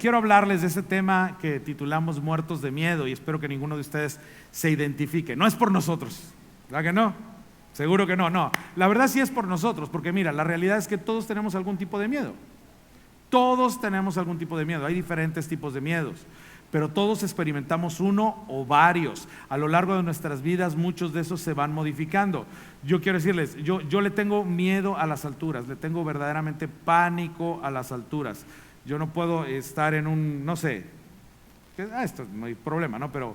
Quiero hablarles de este tema que titulamos Muertos de Miedo y espero que ninguno de ustedes se identifique. No es por nosotros, ¿verdad que no? Seguro que no, no. La verdad sí es por nosotros, porque mira, la realidad es que todos tenemos algún tipo de miedo. Todos tenemos algún tipo de miedo, hay diferentes tipos de miedos, pero todos experimentamos uno o varios. A lo largo de nuestras vidas muchos de esos se van modificando. Yo quiero decirles, yo le tengo miedo a las alturas, le tengo verdaderamente pánico a las alturas. Yo no puedo estar en un, no sé, esto no hay problema, ¿no? Pero,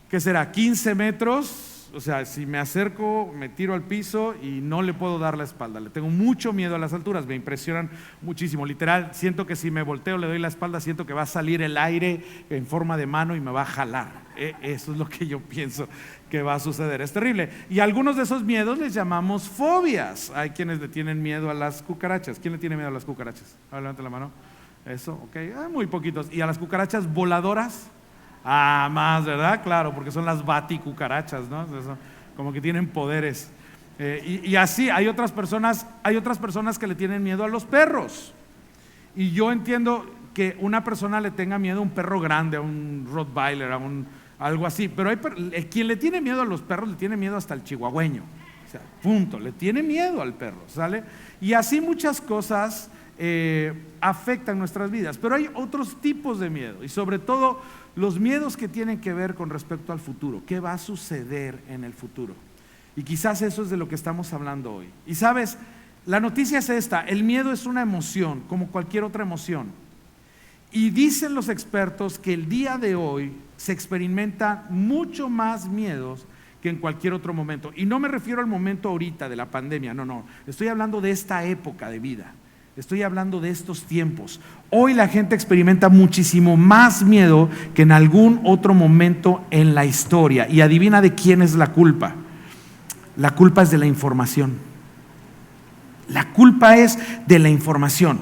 ¿qué será? 15 metros, o sea, si me acerco, me tiro al piso y no le puedo dar la espalda. Le tengo mucho miedo a las alturas, me impresionan muchísimo. Literal, siento que si me volteo, le doy la espalda, siento que va a salir el aire en forma de mano y me va a jalar. Eso es lo que yo pienso que va a suceder, es terrible. Y algunos de esos miedos les llamamos fobias. Hay quienes le tienen miedo a las cucarachas. ¿Quién le tiene miedo a las cucarachas? A ver, levante la mano. Eso, ok, muy poquitos. ¿Y a las cucarachas voladoras? Ah, más, ¿verdad? Claro, porque son las baticucarachas, ¿no? Eso, como que tienen poderes. Y así, hay otras personas que le tienen miedo a los perros. Y yo entiendo que una persona le tenga miedo a un perro grande, a un Rottweiler, algo así. Pero quien le tiene miedo a los perros, le tiene miedo hasta al chihuahueño. O sea, punto, le tiene miedo al perro, ¿sale? Y así muchas cosas afectan nuestras vidas, pero hay otros tipos de miedo y sobre todo los miedos que tienen que ver con respecto al futuro. ¿Qué va a suceder en el futuro? Y quizás eso es de lo que estamos hablando hoy. Y sabes, la noticia es esta: el miedo es una emoción como cualquier otra emoción, y dicen los expertos que el día de hoy se experimenta mucho más miedos que en cualquier otro momento. Y no me refiero al momento ahorita de la pandemia, no, estoy hablando de esta época de vida. Estoy hablando de estos tiempos. Hoy la gente experimenta muchísimo más miedo que en algún otro momento en la historia. Y adivina de quién es la culpa. La culpa es de la información. La culpa es de la información.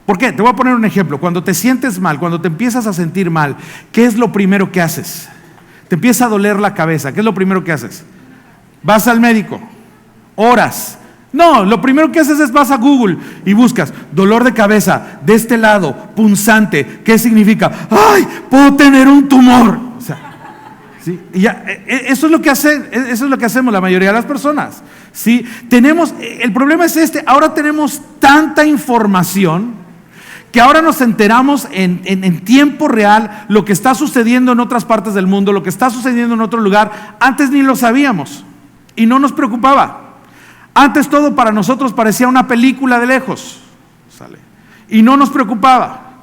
¿Por qué? Te voy a poner un ejemplo. Cuando te sientes mal, cuando te empiezas a sentir mal, ¿qué es lo primero que haces? Te empieza a doler la cabeza. ¿Qué es lo primero que haces? Vas al médico. Oras. No, lo primero que haces es vas a Google y buscas dolor de cabeza, de este lado, punzante. ¿Qué significa? ¡Ay, puedo tener un tumor! O sea, ¿sí? Eso es lo que hacemos la mayoría de las personas. ¿Sí? El problema es ahora tenemos tanta información que ahora nos enteramos en tiempo real lo que está sucediendo en otras partes del mundo, lo que está sucediendo en otro lugar. Antes ni lo sabíamos y no nos preocupaba. Antes todo para nosotros parecía una película de lejos, ¿sale? Y no nos preocupaba.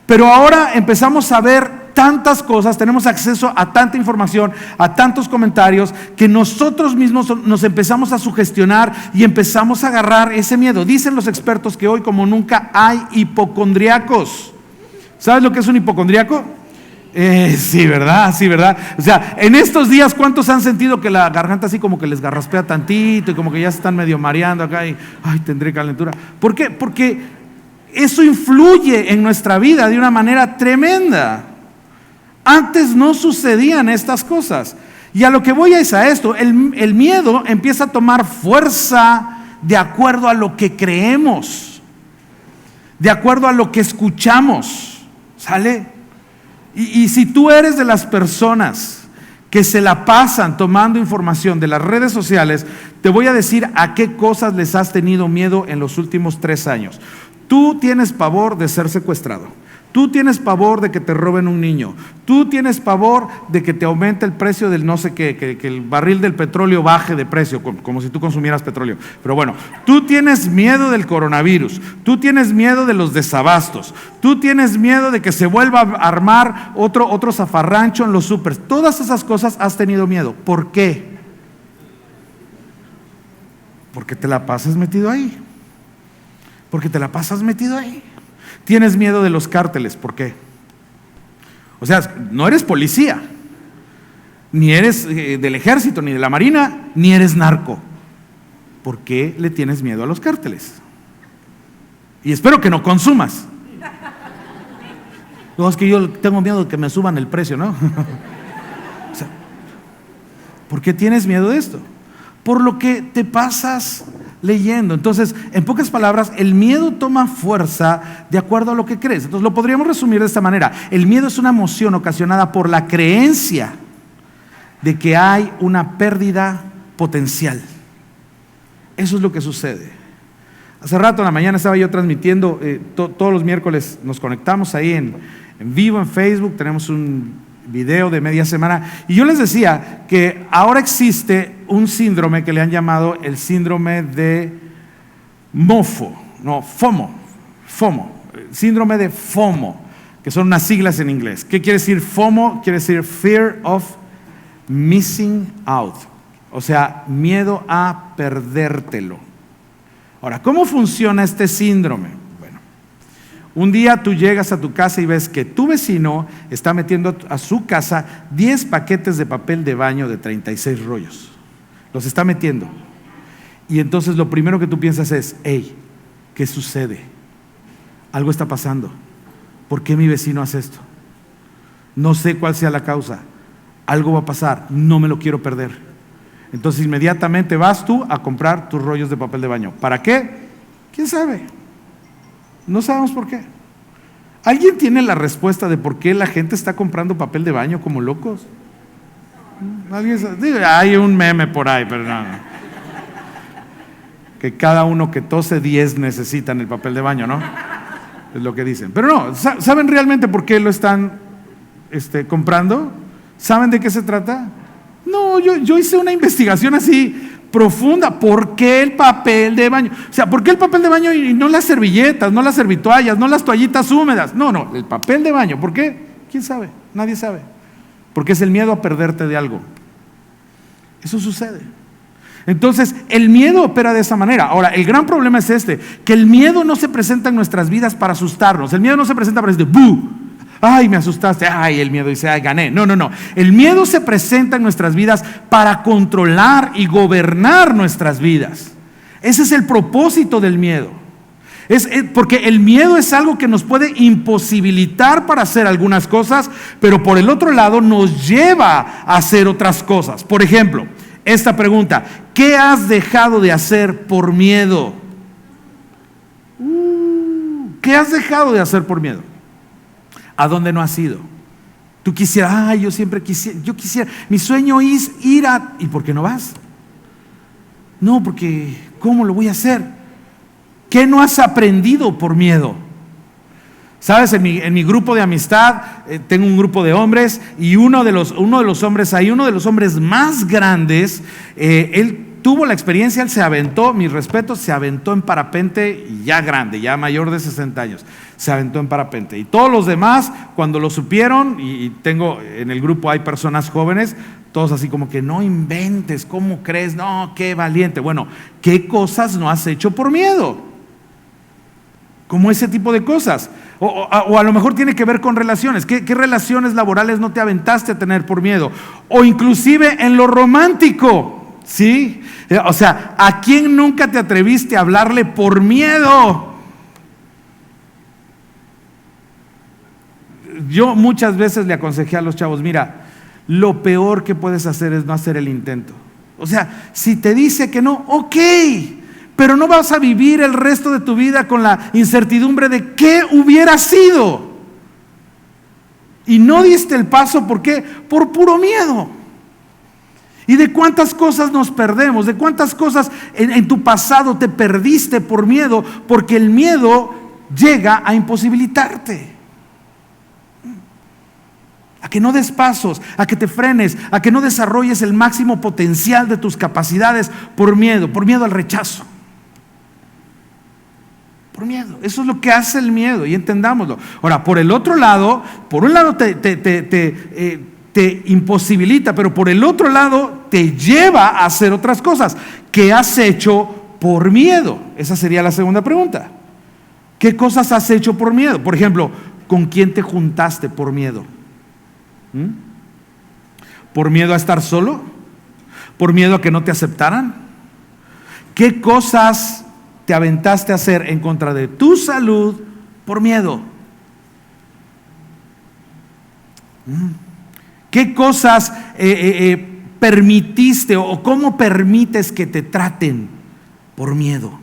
Pero ahora empezamos a ver tantas cosas, tenemos acceso a tanta información, a tantos comentarios, que nosotros mismos nos empezamos a sugestionar y empezamos a agarrar ese miedo. Dicen los expertos que hoy como nunca hay hipocondriacos. ¿Sabes lo que es un hipocondriaco? Sí, ¿verdad? Sí, ¿verdad? O sea, en estos días, ¿cuántos han sentido que la garganta así como que les garraspea tantito y como que ya se están medio mareando acá y, ay, tendré calentura? ¿Por qué? Porque eso influye en nuestra vida de una manera tremenda. Antes no sucedían estas cosas. Y a lo que voy es a esto: el miedo empieza a tomar fuerza de acuerdo a lo que creemos, de acuerdo a lo que escuchamos, ¿sale? Y si tú eres de las personas que se la pasan tomando información de las redes sociales, te voy a decir a qué cosas les has tenido miedo en los últimos 3 años. Tú tienes pavor de ser secuestrado. Tú tienes pavor de que te roben un niño. Tú tienes pavor de que te aumente el precio del no sé qué, que el barril del petróleo baje de precio, como si tú consumieras petróleo. Pero bueno, tú tienes miedo del coronavirus. Tú tienes miedo de los desabastos. Tú tienes miedo de que se vuelva a armar otro zafarrancho en los súper. Todas esas cosas has tenido miedo. ¿Por qué? Porque te la pasas metido ahí. Porque te la pasas metido ahí. Tienes miedo de los cárteles. ¿Por qué? O sea, no eres policía, ni eres del ejército, ni de la marina, ni eres narco. ¿Por qué le tienes miedo a los cárteles? Y espero que no consumas. No, es que yo tengo miedo de que me suban el precio, ¿no? O sea, ¿por qué tienes miedo de esto? Por lo que te pasas leyendo. Entonces, en pocas palabras, el miedo toma fuerza de acuerdo a lo que crees. Entonces, lo podríamos resumir de esta manera. El miedo es una emoción ocasionada por la creencia de que hay una pérdida potencial. Eso es lo que sucede. Hace rato en la mañana estaba yo transmitiendo, todos los miércoles nos conectamos ahí en vivo en Facebook, tenemos un video de media semana, y yo les decía que ahora existe un síndrome que le han llamado el síndrome de FOMO, síndrome de FOMO, que son unas siglas en inglés. ¿Qué quiere decir FOMO? Quiere decir Fear of Missing Out, o sea, miedo a perdértelo. Ahora, ¿cómo funciona este síndrome? Bueno, un día tú llegas a tu casa y ves que tu vecino está metiendo a su casa 10 paquetes de papel de baño de 36 rollos. Los está metiendo. Y entonces lo primero que tú piensas es, hey, ¿qué sucede? Algo está pasando. ¿Por qué mi vecino hace esto? No sé cuál sea la causa. Algo va a pasar, no me lo quiero perder. Entonces inmediatamente vas tú a comprar tus rollos de papel de baño. ¿Para qué? ¿Quién sabe? No sabemos por qué. ¿Alguien tiene la respuesta de por qué la gente está comprando papel de baño como locos? ¿Alguien sabe? Hay un meme por ahí, pero no. Que cada uno que tose 10 necesitan el papel de baño, ¿no? Es lo que dicen. Pero no, ¿saben realmente por qué lo están comprando? ¿Saben de qué se trata? No, yo hice una investigación así profunda. ¿Por qué el papel de baño? O sea, ¿por qué el papel de baño y no las servilletas, no las servitoallas, no las toallitas húmedas? No, el papel de baño. ¿Por qué? ¿Quién sabe? Nadie sabe. Porque es el miedo a perderte de algo. Eso sucede. Entonces, el miedo opera de esa manera. Ahora, el gran problema es que el miedo no se presenta en nuestras vidas para asustarnos. El miedo no se presenta para decir, ¡buh! Ay, me asustaste. Ay, el miedo dice, ay, gané. No. El miedo se presenta en nuestras vidas para controlar y gobernar nuestras vidas. Ese es el propósito del miedo. Porque el miedo es algo que nos puede imposibilitar para hacer algunas cosas, pero por el otro lado nos lleva a hacer otras cosas. Por ejemplo, esta pregunta: ¿qué has dejado de hacer por miedo? ¿Qué has dejado de hacer por miedo? ¿A dónde no has ido? Tú quisieras, yo quisiera, mi sueño es ir a... ¿Y por qué no vas? No, porque ¿cómo lo voy a hacer? ¿Qué no has aprendido por miedo? Sabes, en mi grupo de amistad, tengo un grupo de hombres, y uno de los hombres ahí, uno de los hombres más grandes, él tuvo la experiencia, él se aventó, mis respetos, se aventó en parapente, ya grande, ya mayor de 60 años, se aventó en parapente. Y todos los demás, cuando lo supieron, y tengo en el grupo hay personas jóvenes, todos así como que no inventes, ¿cómo crees? No, qué valiente. Bueno, ¿qué cosas no has hecho por miedo? Como ese tipo de cosas. O a lo mejor tiene que ver con relaciones. ¿Qué relaciones laborales no te aventaste a tener por miedo? O inclusive en lo romántico. ¿Sí? O sea, ¿a quién nunca te atreviste a hablarle por miedo? Yo muchas veces le aconsejé a los chavos, mira, lo peor que puedes hacer es no hacer el intento. O sea, si te dice que no, ok, pero no vas a vivir el resto de tu vida con la incertidumbre de qué hubiera sido. Y no diste el paso, ¿por qué? Por puro miedo. ¿Y de cuántas cosas nos perdemos? ¿De cuántas cosas en tu pasado te perdiste por miedo? Porque el miedo llega a imposibilitarte. A que no des pasos, a que te frenes, a que no desarrolles el máximo potencial de tus capacidades por miedo al rechazo. Por miedo. Eso es lo que hace el miedo, y entendámoslo. Ahora, por un lado te imposibilita, pero por el otro lado te lleva a hacer otras cosas. ¿Qué has hecho por miedo? Esa sería la segunda pregunta. ¿Qué cosas has hecho por miedo? Por ejemplo, ¿con quién te juntaste por miedo? ¿Por miedo a estar solo? ¿Por miedo a que no te aceptaran? ¿Qué cosas te aventaste a hacer en contra de tu salud por miedo? ¿Qué cosas permitiste o cómo permites que te traten por miedo.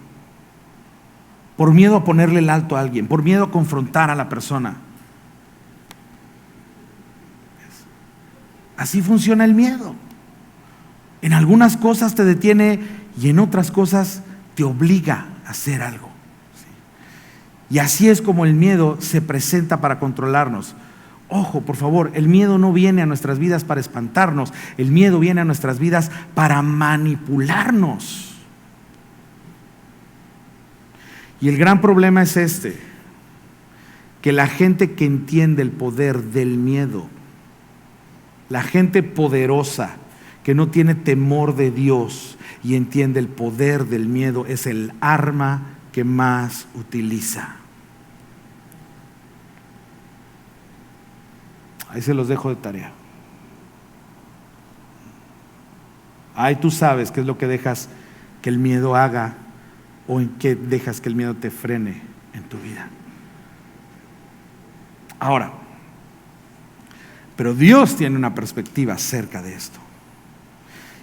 Por miedo a ponerle el alto a alguien, por miedo a confrontar a la persona. Así funciona el miedo. En algunas cosas te detiene y en otras cosas te obliga a hacer algo. Y así es como el miedo se presenta para controlarnos. Ojo, por favor, el miedo no viene a nuestras vidas para espantarnos, el miedo viene a nuestras vidas para manipularnos. Y el gran problema es que la gente que entiende el poder del miedo, la gente poderosa que no tiene temor de Dios y entiende el poder del miedo, es el arma que más utiliza. Ahí se los dejo de tarea. Ahí tú sabes qué es lo que dejas que el miedo haga o en qué dejas que el miedo te frene en tu vida. Ahora, pero Dios tiene una perspectiva acerca de esto.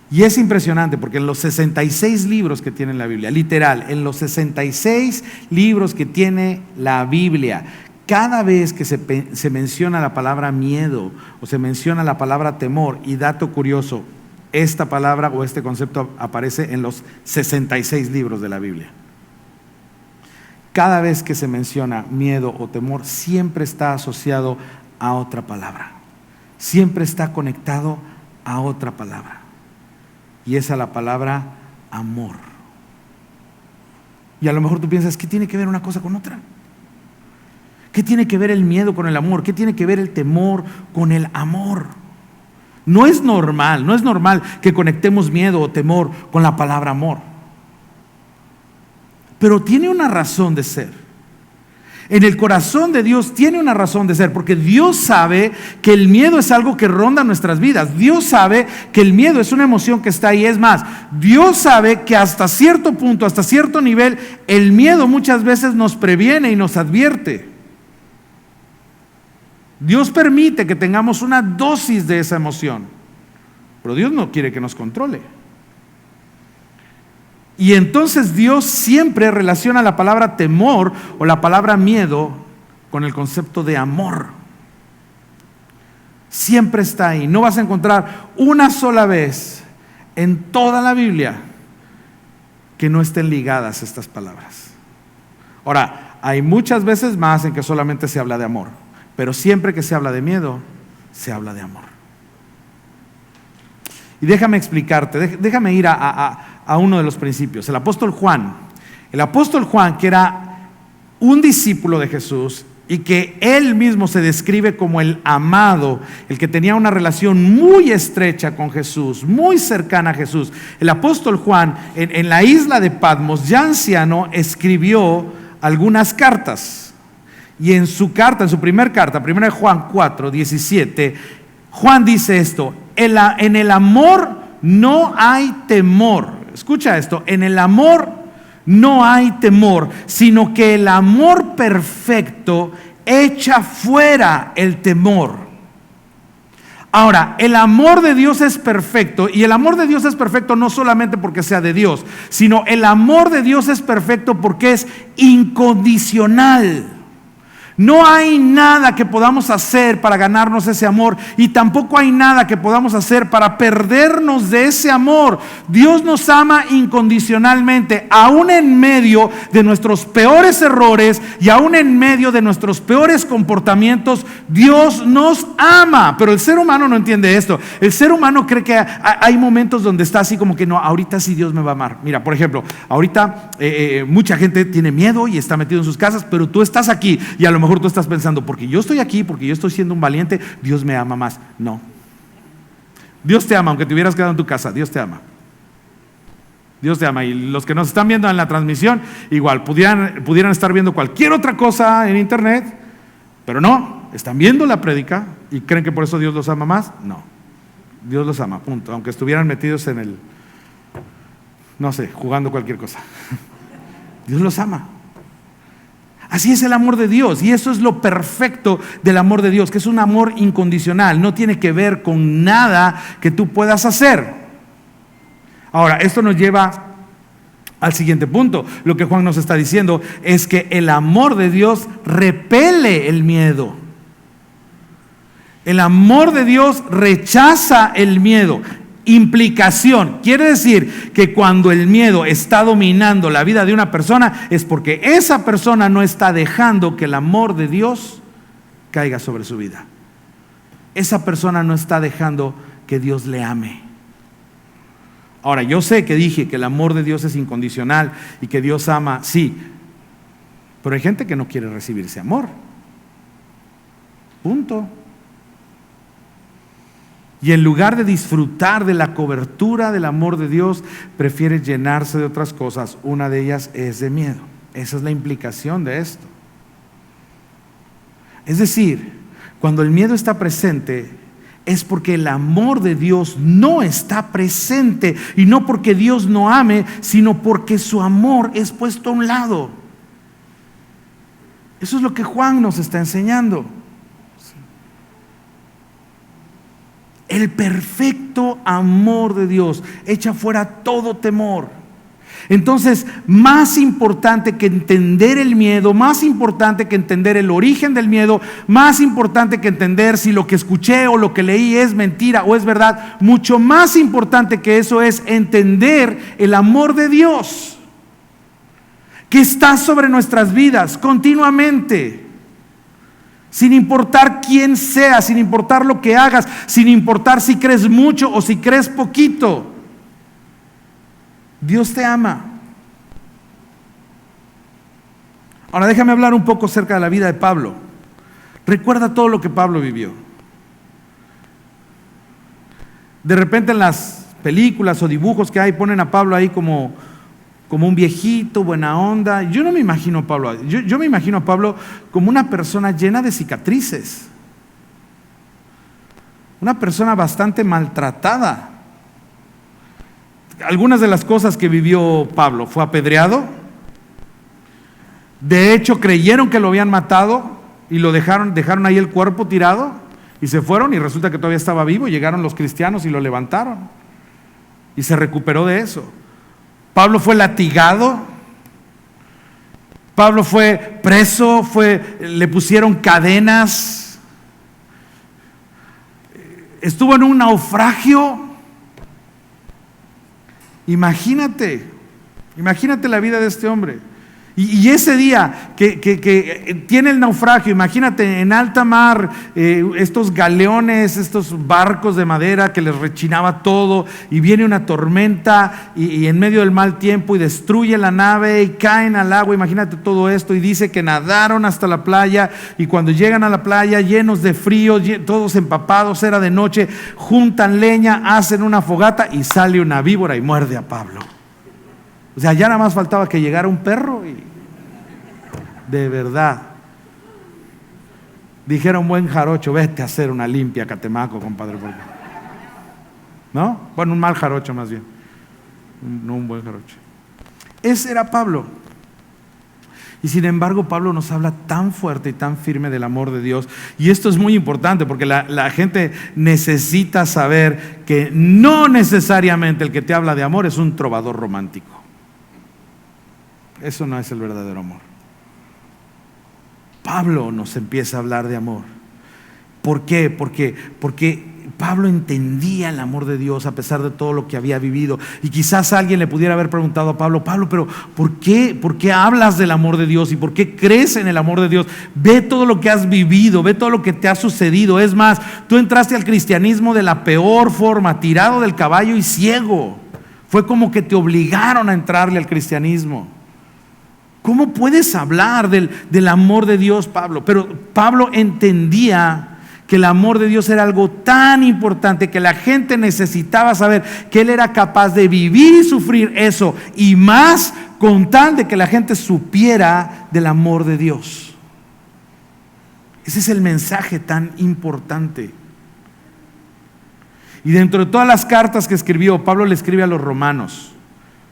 Y es impresionante porque en los 66 libros que tiene la Biblia, literal, en los 66 libros que tiene la Biblia, cada vez que se menciona la palabra miedo o se menciona la palabra temor, y dato curioso, esta palabra o este concepto aparece en los 66 libros de la Biblia. Cada vez que se menciona miedo o temor, siempre está asociado a otra palabra. Siempre está conectado a otra palabra. Y es a la palabra amor. Y a lo mejor tú piensas, ¿qué tiene que ver una cosa con otra? ¿Qué tiene que ver el miedo con el amor? ¿Qué tiene que ver el temor con el amor? No es normal que conectemos miedo o temor con la palabra amor. Pero tiene una razón de ser. En el corazón de Dios tiene una razón de ser, porque Dios sabe que el miedo es algo que ronda nuestras vidas. Dios sabe que el miedo es una emoción que está ahí. Es más, Dios sabe que hasta cierto punto, hasta cierto nivel, el miedo muchas veces nos previene y nos advierte. Dios permite que tengamos una dosis de esa emoción, pero Dios no quiere que nos controle. Y entonces Dios siempre relaciona la palabra temor o la palabra miedo con el concepto de amor. Siempre está ahí. No vas a encontrar una sola vez en toda la Biblia que no estén ligadas estas palabras. Ahora, hay muchas veces más en que solamente se habla de amor, pero siempre que se habla de miedo, se habla de amor. Y déjame explicarte, déjame ir a uno de los principios. El apóstol Juan, que era un discípulo de Jesús y que él mismo se describe como el amado, el que tenía una relación muy estrecha con Jesús, muy cercana a Jesús. El apóstol Juan, en la isla de Patmos, ya anciano, escribió algunas cartas. Y en su primer carta, 1 Juan 4, 17, Juan dice esto: en el amor no hay temor. Escucha esto: en el amor no hay temor, sino que el amor perfecto echa fuera el temor. Ahora, el amor de Dios es perfecto, y el amor de Dios es perfecto no solamente porque sea de Dios, sino el amor de Dios es perfecto porque es incondicional. No hay nada que podamos hacer para ganarnos ese amor, y tampoco hay nada que podamos hacer para perdernos de ese amor. Dios nos ama incondicionalmente, aún en medio de nuestros peores errores y aún en medio de nuestros peores comportamientos. Dios nos ama, pero el ser humano no entiende esto. El ser humano cree que hay momentos donde está así como que no, ahorita sí Dios me va a amar. Mira, por ejemplo, ahorita mucha gente tiene miedo y está metido en sus casas, pero tú estás aquí y a lo mejor tú estás pensando, porque yo estoy aquí, porque yo estoy siendo un valiente, Dios me ama más. No. Dios te ama, aunque te hubieras quedado en tu casa. Dios te ama. Dios te ama. Y los que nos están viendo en la transmisión, igual, pudieran estar viendo cualquier otra cosa en internet, pero no, están viendo la prédica y creen que por eso Dios los ama más. No. Dios los ama, punto. Aunque estuvieran metidos en no sé, jugando cualquier cosa. Dios los ama. Así es el amor de Dios, y eso es lo perfecto del amor de Dios, que es un amor incondicional, no tiene que ver con nada que tú puedas hacer. Ahora, esto nos lleva al siguiente punto. Lo que Juan nos está diciendo es que el amor de Dios repele el miedo. El amor de Dios rechaza el miedo. Implicación, quiere decir que cuando el miedo está dominando la vida de una persona es porque esa persona no está dejando que el amor de Dios caiga sobre su vida. Esa persona no está dejando que Dios le ame. Ahora, yo sé que dije que el amor de Dios es incondicional y que Dios ama, sí, pero hay gente que no quiere recibir ese amor. Punto. Y en lugar de disfrutar de la cobertura del amor de Dios, prefiere llenarse de otras cosas. Una de ellas es de miedo. Esa es la implicación de esto. Es decir, cuando el miedo está presente, es porque el amor de Dios no está presente, y no porque Dios no ame, sino porque su amor es puesto a un lado. Eso es lo que Juan nos está enseñando. El perfecto amor de Dios echa fuera todo temor. Entonces, más importante que entender el miedo, más importante que entender el origen del miedo, más importante que entender si lo que escuché o lo que leí es mentira o es verdad, mucho más importante que eso es entender el amor de Dios que está sobre nuestras vidas continuamente. Sin importar quién seas, sin importar lo que hagas, sin importar si crees mucho o si crees poquito, Dios te ama. Ahora déjame hablar un poco acerca de la vida de Pablo. Recuerda todo lo que Pablo vivió. De repente en las películas o dibujos que hay ponen a Pablo ahí como un viejito, buena onda. Yo no me imagino a Pablo, yo me imagino a Pablo como una persona llena de cicatrices, una persona bastante maltratada. Algunas de las cosas que vivió Pablo: fue apedreado, de hecho creyeron que lo habían matado y lo dejaron ahí el cuerpo tirado y se fueron, y resulta que todavía estaba vivo. Llegaron los cristianos y lo levantaron y se recuperó de eso. Pablo fue latigado, Pablo fue preso, le pusieron cadenas, estuvo en un naufragio. Imagínate la vida de este hombre. Y ese día que tiene el naufragio, imagínate en alta mar, estos galeones, estos barcos de madera que les rechinaba todo, y viene una tormenta y en medio del mal tiempo y destruye la nave y caen al agua. Imagínate todo esto, y dice que nadaron hasta la playa, y cuando llegan a la playa llenos de frío, todos empapados, era de noche, juntan leña, hacen una fogata y sale una víbora y muerde a Pablo. O sea, ya nada más faltaba que llegara un perro y de verdad dijera un buen jarocho: vete a hacer una limpia a Catemaco, compadre. ¿No? Bueno, un mal jarocho más bien, no un buen jarocho. Ese era Pablo. Y sin embargo, Pablo nos habla tan fuerte y tan firme del amor de Dios. Y esto es muy importante porque la gente necesita saber que no necesariamente el que te habla de amor es un trovador romántico. Eso no es el verdadero amor. Pablo nos empieza a hablar de amor. ¿Por qué? Porque Pablo entendía el amor de Dios a pesar de todo lo que había vivido. Y quizás alguien le pudiera haber preguntado a Pablo: Pablo, pero ¿por qué hablas del amor de Dios? ¿Y por qué crees en el amor de Dios? Ve todo lo que has vivido, ve todo lo que te ha sucedido. Es más, tú entraste al cristianismo de la peor forma, tirado del caballo y ciego. Fue como que te obligaron a entrarle al cristianismo. ¿Cómo puedes hablar del amor de Dios, Pablo? Pero Pablo entendía que el amor de Dios era algo tan importante que la gente necesitaba saber que él era capaz de vivir y sufrir eso, y más con tal de que la gente supiera del amor de Dios. Ese es el mensaje tan importante. Y dentro de todas las cartas que escribió, Pablo le escribe a los romanos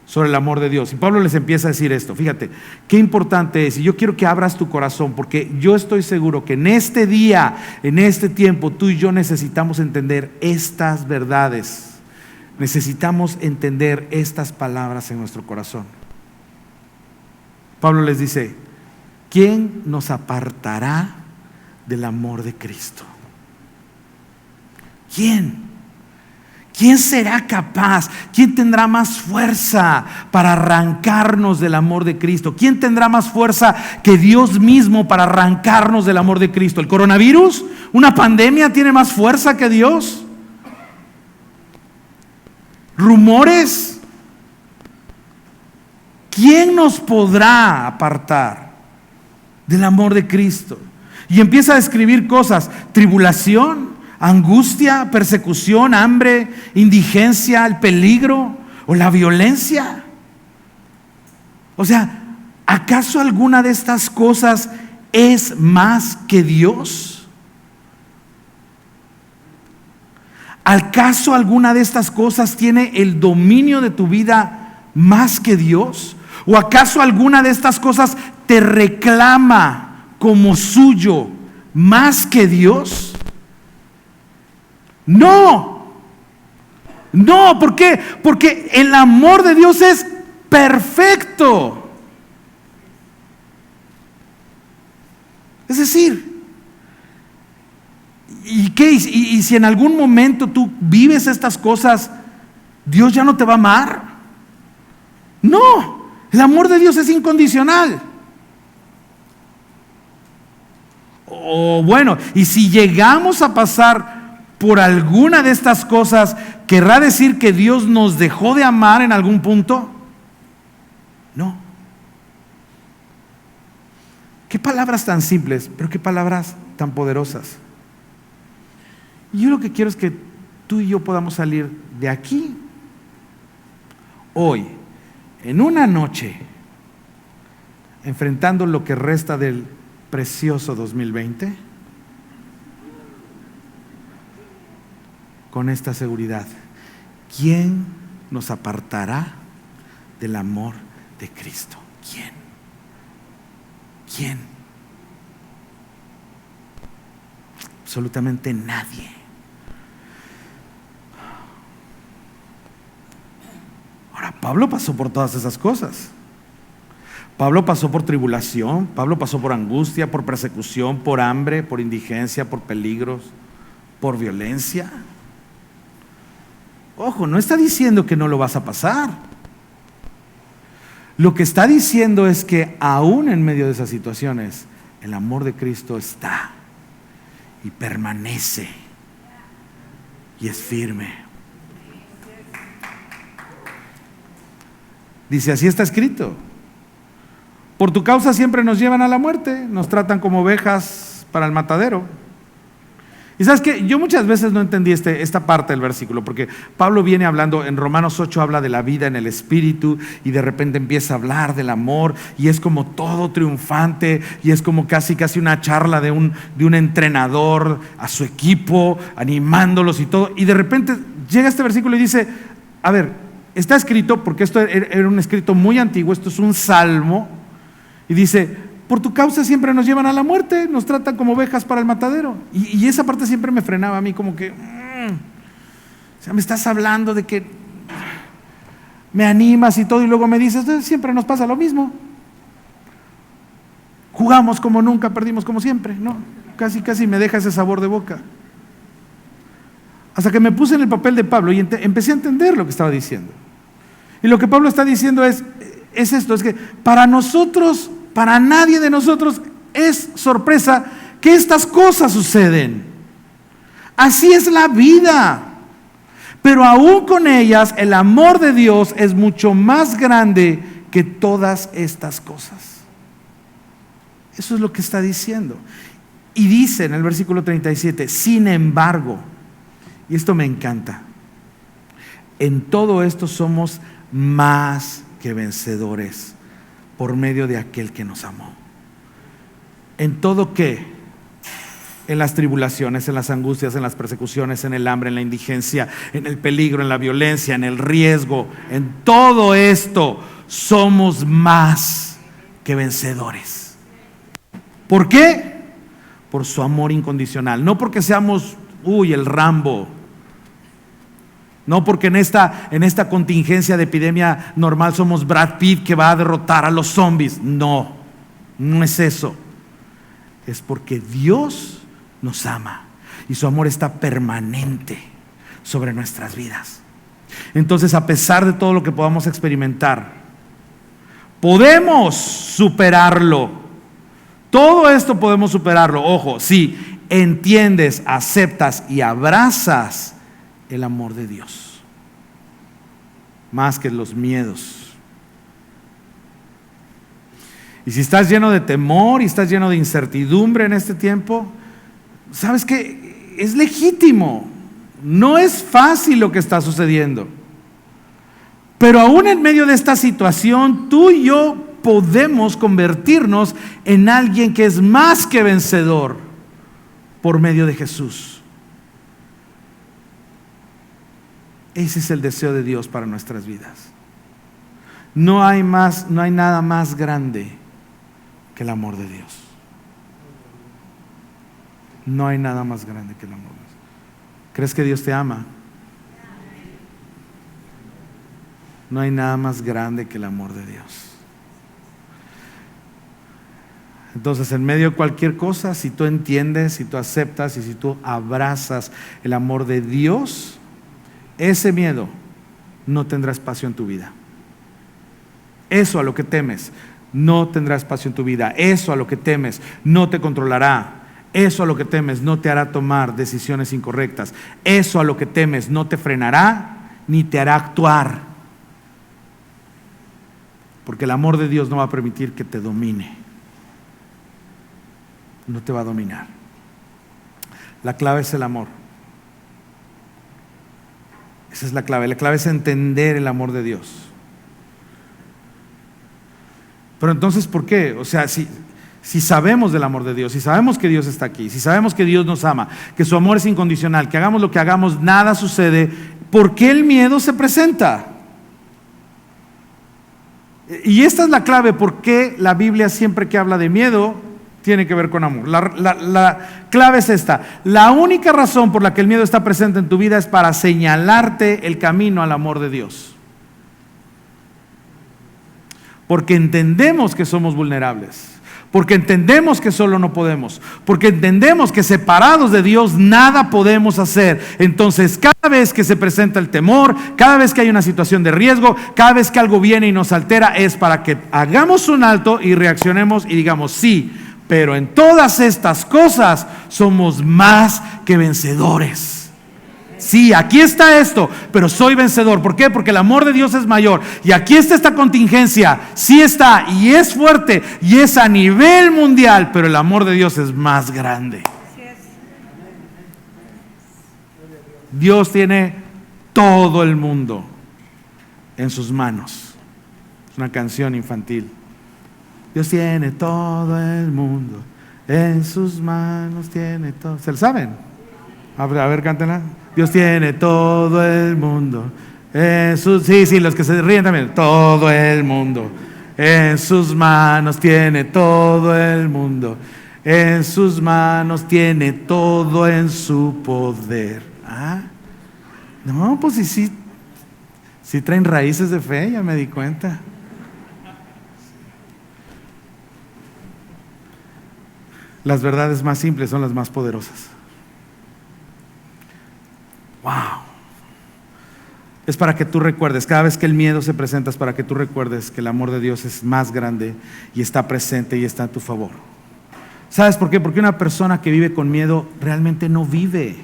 sobre el amor de Dios. Y Pablo les empieza a decir esto. Fíjate, qué importante es. Y yo quiero que abras tu corazón, porque yo estoy seguro que en este día, en este tiempo, tú y yo necesitamos entender estas verdades. Necesitamos entender estas palabras en nuestro corazón. Pablo les dice, ¿quién nos apartará del amor de Cristo? ¿Quién? ¿Quién será capaz? ¿Quién tendrá más fuerza para arrancarnos del amor de Cristo? ¿Quién tendrá más fuerza que Dios mismo para arrancarnos del amor de Cristo? ¿El coronavirus? ¿Una pandemia tiene más fuerza que Dios? ¿Rumores? ¿Quién nos podrá apartar del amor de Cristo? Y empieza a describir cosas: tribulación, angustia, persecución, hambre, indigencia, el peligro o la violencia. O sea, ¿acaso alguna de estas cosas es más que Dios? ¿Acaso alguna de estas cosas tiene el dominio de tu vida más que Dios? ¿O acaso alguna de estas cosas te reclama como suyo más que Dios? No, no, ¿por qué? Porque el amor de Dios es perfecto. Es decir, ¿y qué? ¿Y si en algún momento tú vives estas cosas, Dios ya no te va a amar? No, el amor de Dios es incondicional. O bueno, y si llegamos a pasar por alguna de estas cosas, ¿querrá decir que Dios nos dejó de amar en algún punto? No. Qué palabras tan simples, pero qué palabras tan poderosas. Y yo lo que quiero es que tú y yo podamos salir de aquí hoy, en una noche, enfrentando lo que resta del precioso 2020, con esta seguridad: ¿quién nos apartará del amor de Cristo? ¿Quién? ¿Quién? Absolutamente nadie. Ahora, Pablo pasó por todas esas cosas. Pablo pasó por tribulación, Pablo pasó por angustia, por persecución, por hambre, por indigencia, por peligros, por violencia. Ojo, no está diciendo que no lo vas a pasar. Lo que está diciendo es que aún en medio de esas situaciones, el amor de Cristo está y permanece y es firme. Dice, así está escrito: por tu causa siempre nos llevan a la muerte, nos tratan como ovejas para el matadero. Y sabes que yo muchas veces no entendí esta parte del versículo, porque Pablo viene hablando, en Romanos 8 habla de la vida en el Espíritu, y de repente empieza a hablar del amor, y es como todo triunfante, y es como casi una charla de un entrenador a su equipo, animándolos y todo, y de repente llega este versículo y dice, a ver, está escrito, porque esto era un escrito muy antiguo, esto es un salmo, y dice, por tu causa siempre nos llevan a la muerte, nos tratan como ovejas para el matadero. Y esa parte siempre me frenaba a mí, como que, o sea, me estás hablando de que me animas y todo, y luego me dices, siempre nos pasa lo mismo. Jugamos como nunca, perdimos como siempre, ¿no? Casi me deja ese sabor de boca. Hasta que me puse en el papel de Pablo y empecé a entender lo que estaba diciendo. Y lo que Pablo está diciendo es esto, es que para nosotros, para nadie de nosotros es sorpresa que estas cosas suceden. Así es la vida. Pero aún con ellas, el amor de Dios es mucho más grande que todas estas cosas. Eso es lo que está diciendo. Y dice en el versículo 37, sin embargo, y esto me encanta, en todo esto somos más que vencedores por medio de aquel que nos amó. ¿En todo qué? En las tribulaciones, en las angustias, en las persecuciones, en el hambre, en la indigencia, en el peligro, en la violencia, en el riesgo. En todo esto somos más que vencedores. ¿Por qué? Por su amor incondicional. No porque seamos, el Rambo. No porque en esta contingencia de epidemia normal somos Brad Pitt que va a derrotar a los zombies. No, no es eso. Es porque Dios nos ama y su amor está permanente sobre nuestras vidas. Entonces, a pesar de todo lo que podamos experimentar, podemos superarlo. Todo esto podemos superarlo. Ojo, si entiendes, aceptas y abrazas el amor de Dios más que los miedos. Y si estás lleno de temor y estás lleno de incertidumbre en este tiempo, ¿sabes qué? Es legítimo. No es fácil lo que está sucediendo. Pero aún en medio de esta situación, tú y yo podemos convertirnos en alguien que es más que vencedor por medio de Jesús. Ese es el deseo de Dios para nuestras vidas. No hay nada más grande que el amor de Dios. No hay nada más grande que el amor de Dios. ¿Crees que Dios te ama? No hay nada más grande que el amor de Dios. Entonces, en medio de cualquier cosa, si tú entiendes, si tú aceptas y si tú abrazas el amor de Dios, ese miedo no tendrá espacio en tu vida. Eso a lo que temes no tendrá espacio en tu vida. Eso a lo que temes no te controlará. Eso a lo que temes no te hará tomar decisiones incorrectas. Eso a lo que temes no te frenará ni te hará actuar. Porque el amor de Dios no va a permitir que te domine. No te va a dominar. La clave es el amor. Esa es la clave. La clave es entender el amor de Dios. Pero entonces, ¿por qué? O sea, si sabemos del amor de Dios, si sabemos que Dios está aquí, si sabemos que Dios nos ama, que su amor es incondicional, que hagamos lo que hagamos, nada sucede, ¿por qué el miedo se presenta? Y esta es la clave, por qué la Biblia siempre que habla de miedo tiene que ver con amor. La clave es esta: la única razón por la que el miedo está presente en tu vida es para señalarte el camino al amor de Dios. Porque entendemos que somos vulnerables, porque entendemos que solo no podemos, porque entendemos que separados de Dios nada podemos hacer. Entonces, cada vez que se presenta el temor, cada vez que hay una situación de riesgo, cada vez que algo viene y nos altera, es para que hagamos un alto y reaccionemos y digamos: sí, pero en todas estas cosas somos más que vencedores. Sí, aquí está esto, pero soy vencedor. ¿Por qué? Porque el amor de Dios es mayor. Y aquí está esta contingencia, sí está, y es fuerte, y es a nivel mundial, pero el amor de Dios es más grande. Dios tiene todo el mundo en sus manos. Es una canción infantil. Dios tiene todo el mundo en sus manos, tiene todo. ¿Se lo saben? A ver, cántenla. Dios tiene todo el mundo en sus... Sí, los que se ríen también. Todo el mundo en sus manos tiene todo el mundo. En sus manos tiene todo en su poder. ¿Ah? No, pues sí traen raíces de fe, ya me di cuenta. Las verdades más simples son las más poderosas. Wow. Es para que tú recuerdes, cada vez que el miedo se presenta, es para que tú recuerdes que el amor de Dios es más grande y está presente y está a tu favor. ¿Sabes por qué? Porque una persona que vive con miedo realmente no vive.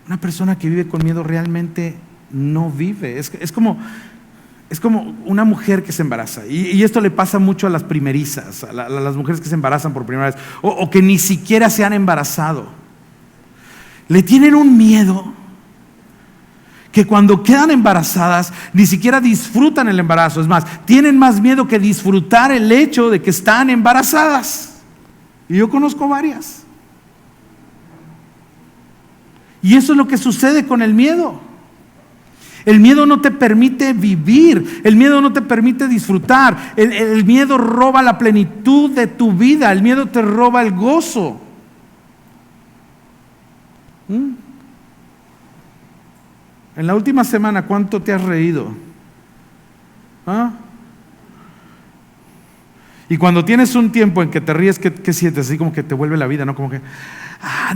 Una persona que vive con miedo realmente no vive. Es como una mujer que se embaraza, y esto le pasa mucho a las primerizas, a las mujeres que se embarazan por primera vez, o que ni siquiera se han embarazado. Le tienen un miedo que cuando quedan embarazadas ni siquiera disfrutan el embarazo. Es más, tienen más miedo que disfrutar el hecho de que están embarazadas. Y yo conozco varias. Y eso es lo que sucede con el miedo. El miedo no te permite vivir, el miedo no te permite disfrutar, el miedo roba la plenitud de tu vida, el miedo te roba el gozo. En la última semana, ¿cuánto te has reído? ¿Ah? Y cuando tienes un tiempo en que te ríes, ¿qué sientes? Así como que te vuelve la vida, ¿no? Como que,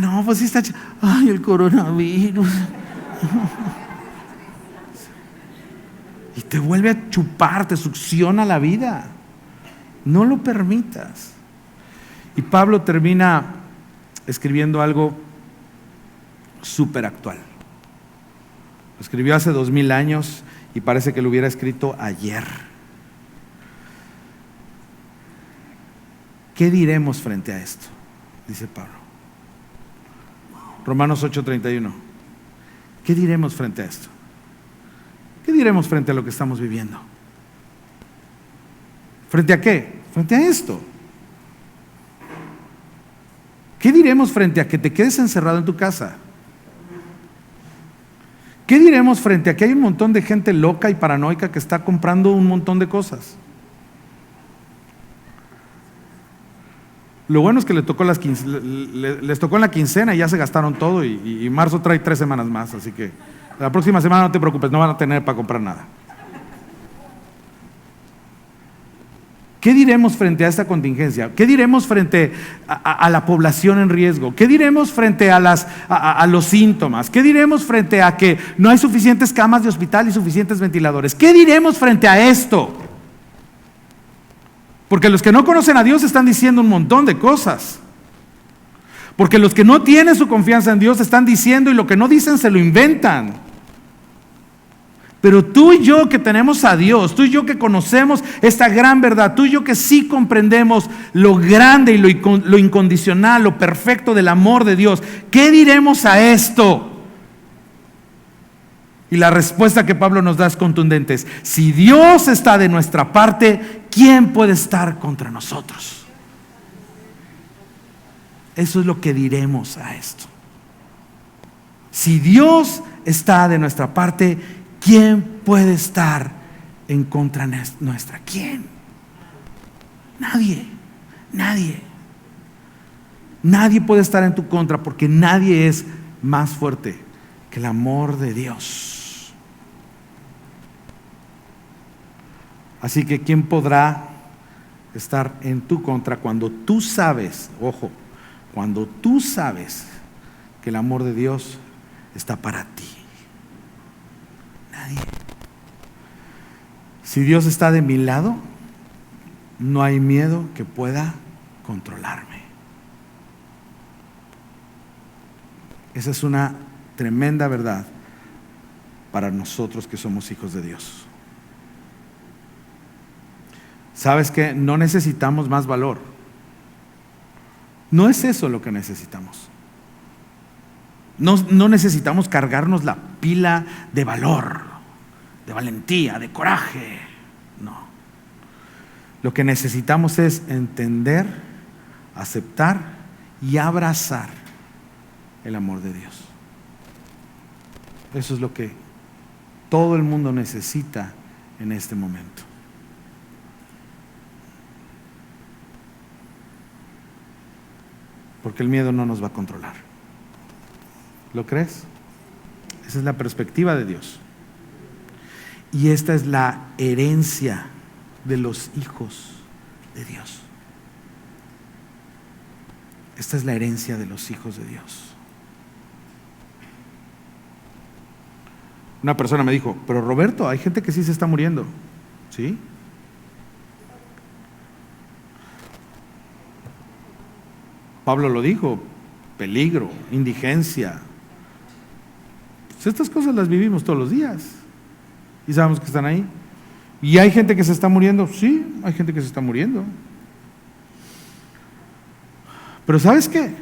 no, pues sí está ay, el coronavirus. Y te vuelve a chupar, te succiona la vida. No lo permitas. Y Pablo termina escribiendo algo súper actual. Lo escribió hace 2000 años y parece que lo hubiera escrito ayer. ¿Qué diremos frente a esto? Dice Pablo. Romanos 8:31. ¿Qué diremos frente a esto? ¿Qué diremos frente a lo que estamos viviendo? ¿Frente a qué? Frente a esto. ¿Qué diremos frente a que te quedes encerrado en tu casa? ¿Qué diremos frente a que hay un montón de gente loca y paranoica que está comprando un montón de cosas? Lo bueno es que les tocó en la quincena y ya se gastaron todo y marzo trae 3 semanas más, así que la próxima semana no te preocupes, no van a tener para comprar nada. ¿Qué diremos frente a esta contingencia? ¿Qué diremos frente a la población en riesgo? ¿Qué diremos frente a los síntomas? ¿Qué diremos frente a que no hay suficientes camas de hospital y suficientes ventiladores? ¿Qué diremos frente a esto? Porque los que no conocen a Dios están diciendo un montón de cosas. Porque los que no tienen su confianza en Dios están diciendo y lo que no dicen se lo inventan. Pero tú y yo que tenemos a Dios, tú y yo que conocemos esta gran verdad, tú y yo que sí comprendemos lo grande y lo incondicional, lo perfecto del amor de Dios, ¿qué diremos a esto? Y la respuesta que Pablo nos da es contundente. Si Dios está de nuestra parte, ¿quién puede estar contra nosotros? Eso es lo que diremos a esto. Si Dios está de nuestra parte, ¿quién puede estar en contra nuestra? ¿Quién? Nadie. Nadie puede estar en tu contra porque nadie es más fuerte que el amor de Dios. Así que ¿quién podrá estar en tu contra cuando tú sabes, ojo, cuando tú sabes que el amor de Dios está para ti? Nadie. Si Dios está de mi lado, no hay miedo que pueda controlarme. Esa es una tremenda verdad para nosotros que somos hijos de Dios. ¿Sabes qué? No necesitamos más valor. No es eso lo que necesitamos. No necesitamos cargarnos la pila de valor, de valentía, de coraje. No. Lo que necesitamos es entender, aceptar y abrazar el amor de Dios. Eso es lo que todo el mundo necesita en este momento. Porque el miedo no nos va a controlar. ¿Lo crees? Esa es la perspectiva de Dios. Y esta es la herencia de los hijos de Dios. Esta es la herencia de los hijos de Dios. Una persona me dijo, pero Roberto, hay gente que sí se está muriendo. ¿Sí? Pablo lo dijo, peligro, indigencia. Pues estas cosas las vivimos todos los días y sabemos que están ahí. ¿Y hay gente que se está muriendo? Sí, hay gente que se está muriendo. Pero ¿sabes qué?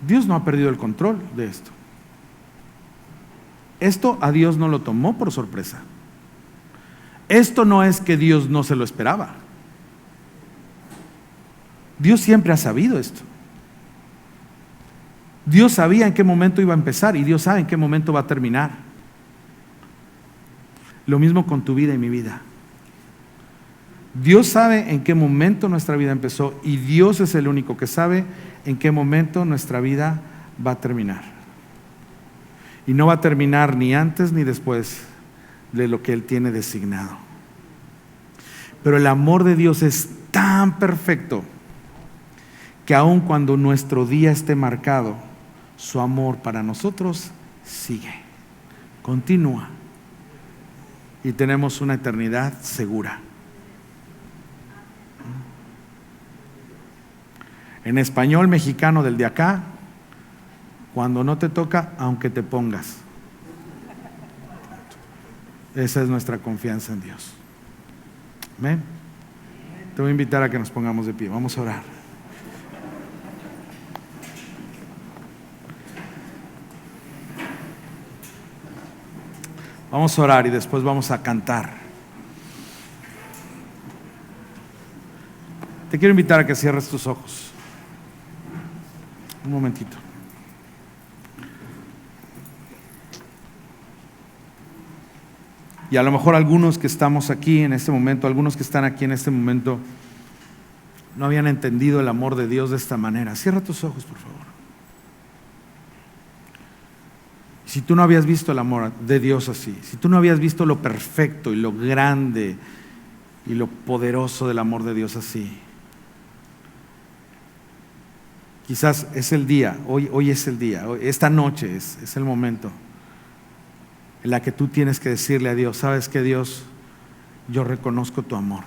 Dios no ha perdido el control de esto. Esto a Dios no lo tomó por sorpresa. Esto no es que Dios no se lo esperaba. Dios siempre ha sabido esto. Dios sabía en qué momento iba a empezar y Dios sabe en qué momento va a terminar. Lo mismo con tu vida y mi vida. Dios sabe en qué momento nuestra vida empezó y Dios es el único que sabe en qué momento nuestra vida va a terminar. Y no va a terminar ni antes ni después de lo que Él tiene designado. Pero el amor de Dios es tan perfecto que aun cuando nuestro día esté marcado, su amor para nosotros sigue, continúa, y tenemos una eternidad segura. En español mexicano del de acá, cuando no te toca, aunque te pongas. Esa es nuestra confianza en Dios. Amén. Te voy a invitar a que nos pongamos de pie. Vamos a orar. Vamos a orar y después vamos a cantar. Te quiero invitar a que cierres tus ojos. Un momentito. Y a lo mejor algunos que estamos aquí en este momento, algunos que están aquí en este momento, no habían entendido el amor de Dios de esta manera. Cierra tus ojos, por favor. Si tú no habías visto el amor de Dios así, si tú no habías visto lo perfecto y lo grande y lo poderoso del amor de Dios así, quizás es el día, hoy es el día, esta noche es el momento en la que tú tienes que decirle a Dios: ¿sabes qué, Dios? Yo reconozco tu amor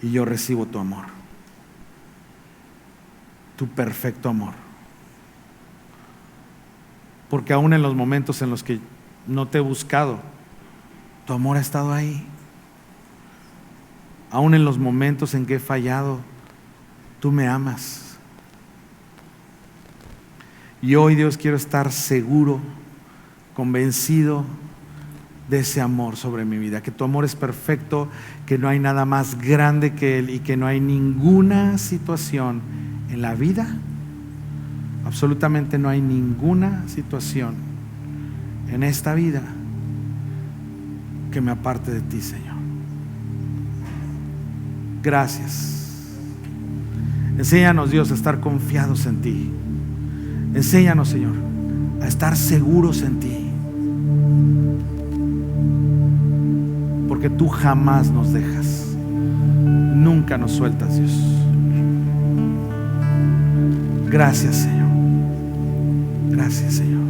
y yo recibo tu amor, tu perfecto amor. Porque aún en los momentos en los que no te he buscado, tu amor ha estado ahí. Aún en los momentos en que he fallado, tú me amas. Y hoy, Dios, quiero estar seguro, convencido de ese amor sobre mi vida, que tu amor es perfecto, que no hay nada más grande que Él y que no hay ninguna situación en la vida, absolutamente no hay ninguna situación en esta vida que me aparte de ti, Señor. Gracias. Enséñanos, Dios, a estar confiados en ti. Enséñanos, Señor, a estar seguros en ti, porque tú jamás nos dejas, nunca nos sueltas, Dios. Gracias, Señor. Gracias, Señor.